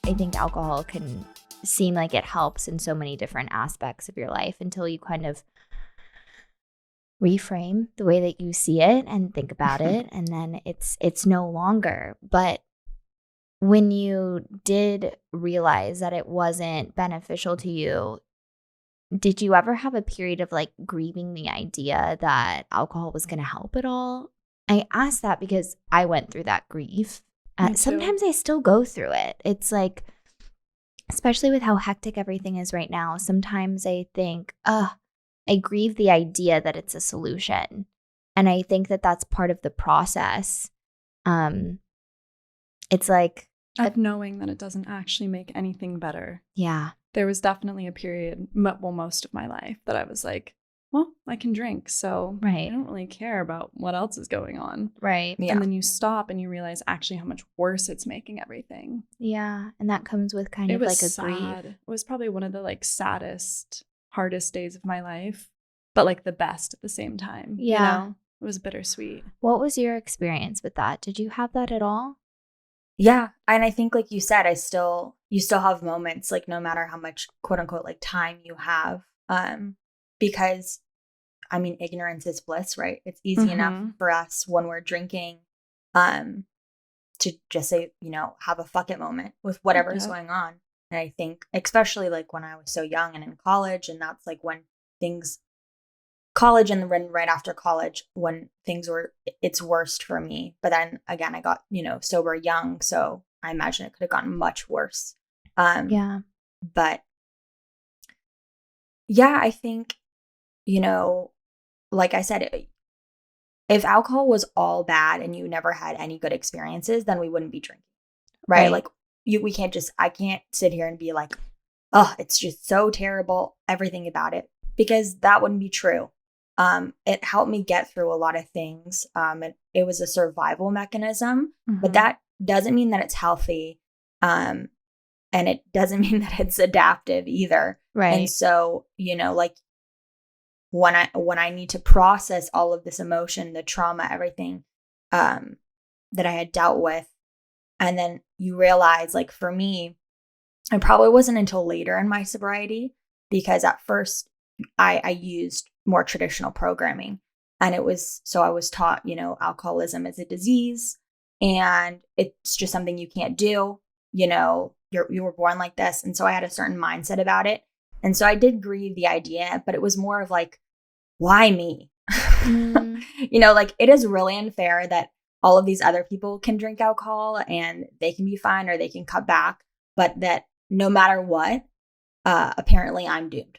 I think alcohol can seem like it helps in so many different aspects of your life until you kind of reframe the way that you see it and think about it, and then it's no longer. But when you did realize that it wasn't beneficial to you, did you ever have a period of like grieving the idea that alcohol was going to help at all? I ask that because I went through that grief. Sometimes I still go through it. It's like, especially with how hectic everything is right now, sometimes I think, I grieve the idea that it's a solution. And I think that that's part of the process. It's like of knowing that it doesn't actually make anything better. Yeah. There was definitely a period, well, most of my life, that I was like, well, I can drink, so I don't really care about what else is going on. Right. Yeah. And then you stop and you realize actually how much worse it's making everything. Yeah. And that comes with kind of like a grief. It was probably one of the like saddest, hardest days of my life, but like the best at the same time. Yeah. You know? It was bittersweet. What was your experience with that? Did you have that at all? Yeah. And I think, like you said, you still have moments, like no matter how much quote unquote like time you have, because I mean, ignorance is bliss, right? It's easy enough for us when we're drinking, to just say, you know, have a fuck it moment with whatever's going on. And I think, especially like when I was so young and in college, and that's like when college and then right after college, when things were its worst for me. But then again, I got, you know, sober young. So I imagine it could have gotten much worse. But yeah, I think, you know, like I said, if alcohol was all bad and you never had any good experiences, then we wouldn't be drinking. Right? Like I can't sit here and be like, oh, it's just so terrible, everything about it, because that wouldn't be true. It helped me get through a lot of things. It was a survival mechanism, but that doesn't mean that it's healthy. And it doesn't mean that it's adaptive either. Right. And so, you know, like when I need to process all of this emotion, the trauma, everything, that I had dealt with, and then you realize, like for me, it probably wasn't until later in my sobriety, because at first I used more traditional programming, and I was taught, you know, alcoholism is a disease and it's just something you can't do. You know, you were born like this. And so I had a certain mindset about it. And so I did grieve the idea, but it was more of like, why me? You know, like it is really unfair that all of these other people can drink alcohol and they can be fine or they can cut back, but that no matter what, apparently I'm doomed.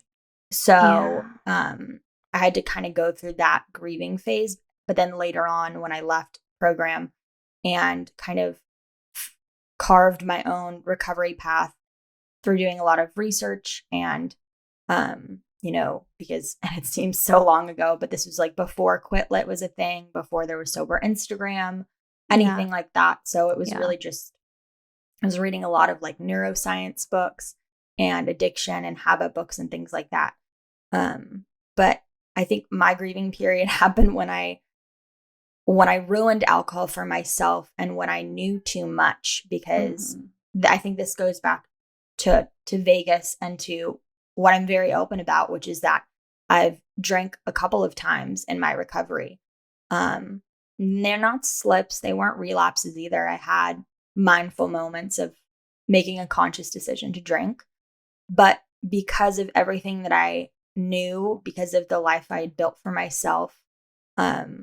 So I had to kind of go through that grieving phase. But then later on, when I left program and kind of carved my own recovery path through doing a lot of research and, you know, because it seems so long ago, but this was like before Quit Lit was a thing, before there was Sober Instagram, anything like that. So it was really just, I was reading a lot of like neuroscience books and addiction and habit books and things like that. But I think my grieving period happened when I ruined alcohol for myself and when I knew too much, because I think this goes back to Vegas and to what I'm very open about, which is that I've drank a couple of times in my recovery. They're not slips. They weren't relapses either. I had mindful moments of making a conscious decision to drink. But because of everything that I knew, because of the life I had built for myself, I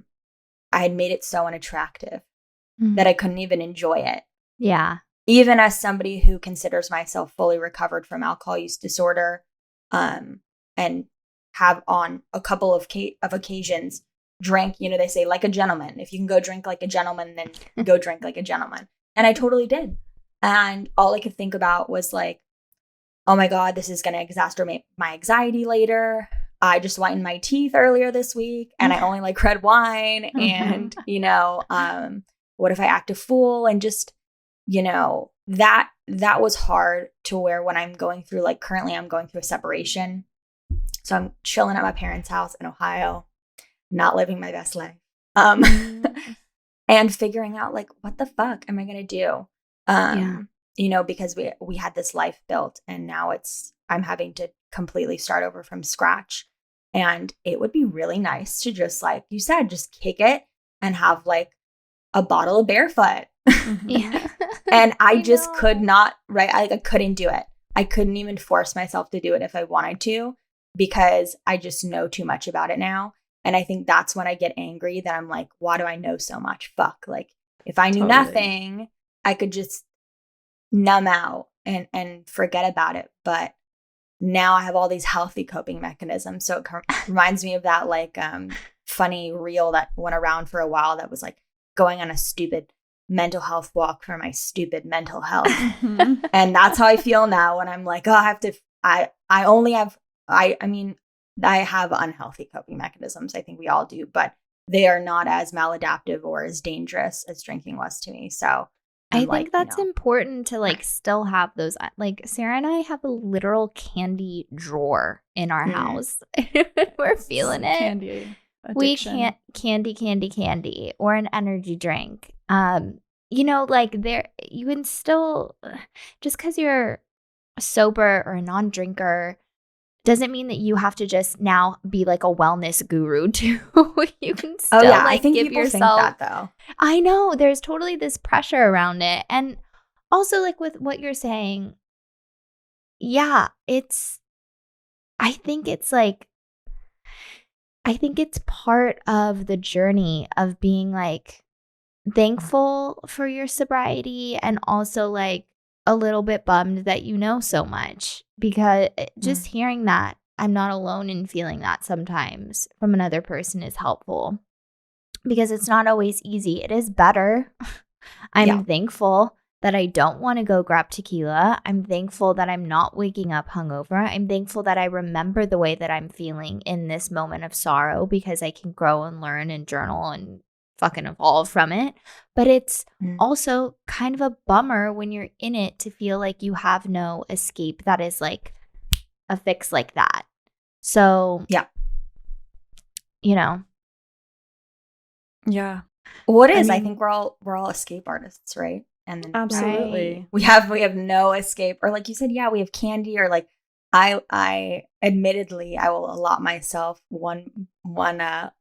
had made it so unattractive that I couldn't even enjoy it. Yeah. Even as somebody who considers myself fully recovered from alcohol use disorder, and have on a couple of occasions drank, you know, they say like a gentleman. If you can go drink like a gentleman, then go drink like a gentleman. And I totally did. And all I could think about was like, oh my God, this is going to exacerbate my anxiety later. I just whitened my teeth earlier this week and I only like red wine. And, you know, what if I act a fool? And just, you know, that was hard to where when I'm going through, like currently I'm going through a separation. So I'm chilling at my parents' house in Ohio, not living my best life. And figuring out like, what the fuck am I going to do? you know, because we had this life built, and now I'm having to completely start over from scratch. And it would be really nice to just, like you said, just kick it and have like a bottle of Barefoot. Yeah. And I just could not, right? I couldn't do it. I couldn't even force myself to do it if I wanted to, because I just know too much about it now. And I think that's when I get angry that I'm like, why do I know so much? Fuck. Like, if I knew nothing, I could just numb out and forget about it. But now I have all these healthy coping mechanisms. So it reminds me of that like funny reel that went around for a while that was like going on a stupid mental health walk for my stupid mental health. And that's how I feel now when I'm like, oh, I have unhealthy coping mechanisms. I think we all do, but they are not as maladaptive or as dangerous as drinking was to me. So I think that's important to like still have those. Like Sara and I have a literal candy drawer in our house. We're feeling it. Candy addiction. We can't candy, or an energy drink. You know, like you can still, just because you're sober or a non-drinker doesn't mean that you have to just now be like a wellness guru too. You can still like I think give people yourself think that though. I know there's totally this pressure around it. And also like with what you're saying, yeah, I think it's part of the journey of being like thankful for your sobriety, and also like a little bit bummed that you know so much, because just hearing that I'm not alone in feeling that sometimes from another person is helpful, because it's not always easy. It is better. I'm thankful that I don't want to go grab tequila. I'm thankful that I'm not waking up hungover. I'm thankful that I remember the way that I'm feeling in this moment of sorrow, because I can grow and learn and journal and fucking evolve from it. But it's also kind of a bummer when you're in it to feel like you have no escape that is like a fix like that. So you know. Yeah. What is? I think we're all escape artists, right? And then absolutely. We have no escape. Or like you said, we have candy, or like I admittedly I will allot myself one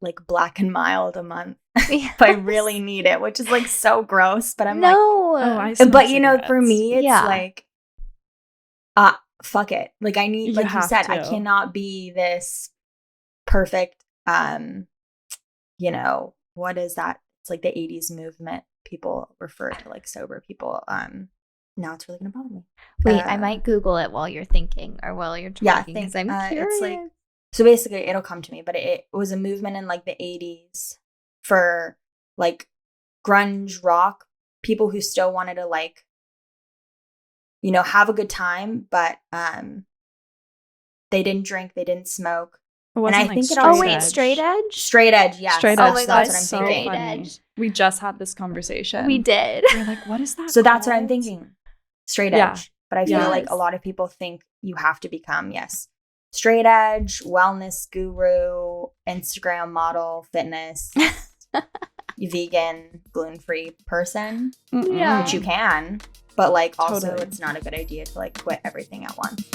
like Black and Mild a month if I really need it, which is like so gross, but I'm but you know, for me it's like fuck it. Like I need, like you said, I cannot be this perfect you know, what is that? It's like the 80s movement. People refer to like sober people. Now it's really gonna bother me. Wait, I might Google it while you're thinking or while you're talking, because I'm curious. It's like, so basically it'll come to me, but it was a movement in like the 80s for like grunge rock, people who still wanted to like, you know, have a good time, but they didn't drink, they didn't smoke. And I think it all straight edge? Straight edge, yes. Straight edge. Oh my God, that's so what I'm thinking. edge. We just had this conversation. We did. We're like, what is that? So that's what I'm thinking. Straight edge. But I feel like a lot of people think you have to become, straight edge, wellness guru, Instagram model, fitness, vegan, gluten-free person. Yeah. Which you can. But like also it's not a good idea to like quit everything at once.